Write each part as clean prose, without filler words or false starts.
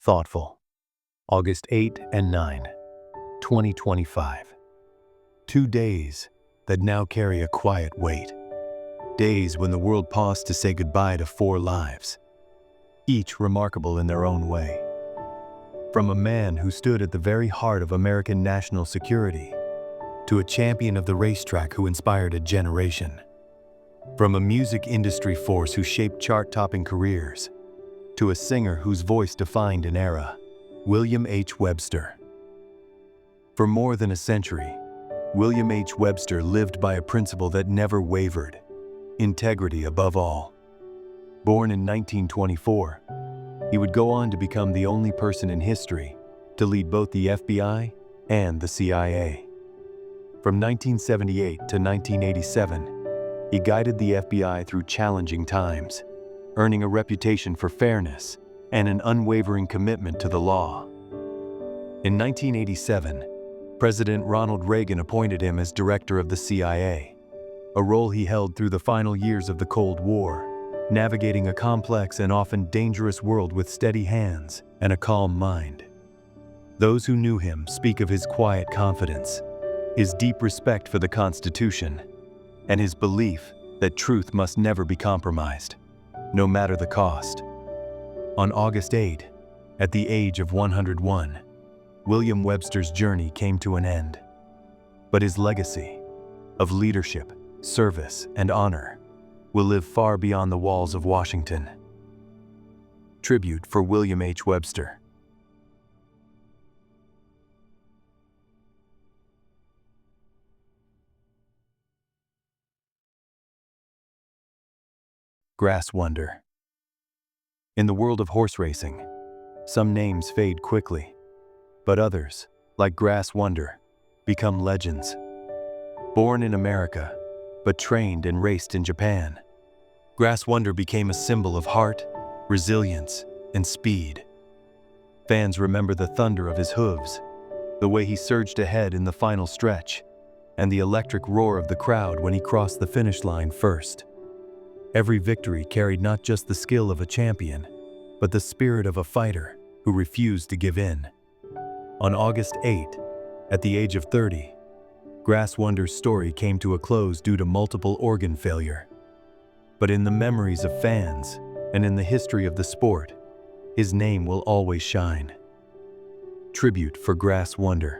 thoughtful. August 8 and 9, 2025. 2 days that now carry a quiet weight. Days when the world paused to say goodbye to 4 lives, each remarkable in their own way. From a man who stood at the very heart of American national security, to a champion of the racetrack who inspired a generation. From a music industry force who shaped chart-topping careers, to a singer whose voice defined an era, William H. Webster. For more than a century, William H. Webster lived by a principle that never wavered: integrity above all. Born in 1924, he would go on to become the only person in history to lead both the FBI and the CIA. From 1978 to 1987, he guided the FBI through challenging times, earning a reputation for fairness and an unwavering commitment to the law. In 1987, President Ronald Reagan appointed him as director of the CIA, a role he held through the final years of the Cold War, navigating a complex and often dangerous world with steady hands and a calm mind. Those who knew him speak of his quiet confidence, his deep respect for the Constitution, and his belief that truth must never be compromised, no matter the cost. On August 8, at the age of 101, William Webster's journey came to an end. But his legacy of leadership, service, and honor will live far beyond the walls of Washington. Tribute for William H. Webster. Grass Wonder. In the world of horse racing, some names fade quickly, but others, like Grass Wonder, become legends. Born in America, but trained and raced in Japan, Grass Wonder became a symbol of heart, resilience, and speed. Fans remember the thunder of his hooves, the way he surged ahead in the final stretch, and the electric roar of the crowd when he crossed the finish line first. Every victory carried not just the skill of a champion, but the spirit of a fighter who refused to give in. On August 8, at the age of 30, Grass Wonder's story came to a close due to multiple organ failure. But in the memories of fans and in the history of the sport, his name will always shine. Tribute for Grass Wonder.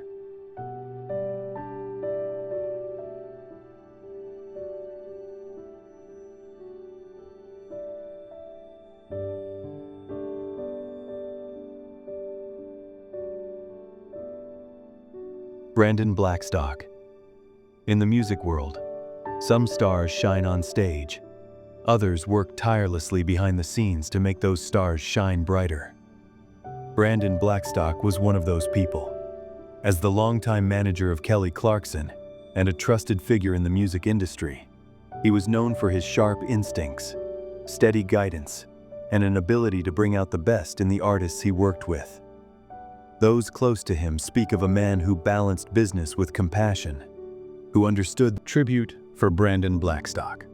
Brandon Blackstock. In the music world, some stars shine on stage. Others work tirelessly behind the scenes to make those stars shine brighter. Brandon Blackstock was one of those people. As the longtime manager of Kelly Clarkson and a trusted figure in the music industry, he was known for his sharp instincts, steady guidance, and an ability to bring out the best in the artists he worked with. Those close to him speak of a man who balanced business with compassion, who understood. Tribute for Brandon Blackstock.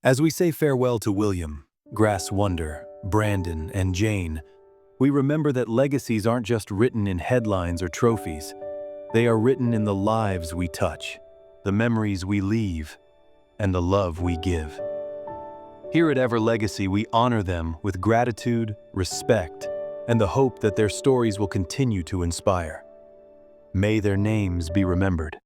As we say farewell to William, Grass Wonder, Brandon, and Jane, we remember that legacies aren't just written in headlines or trophies. They are written in the lives we touch, the memories we leave, and the love we give. Here at Ever Legacy, we honor them with gratitude, respect, and the hope that their stories will continue to inspire. May their names be remembered.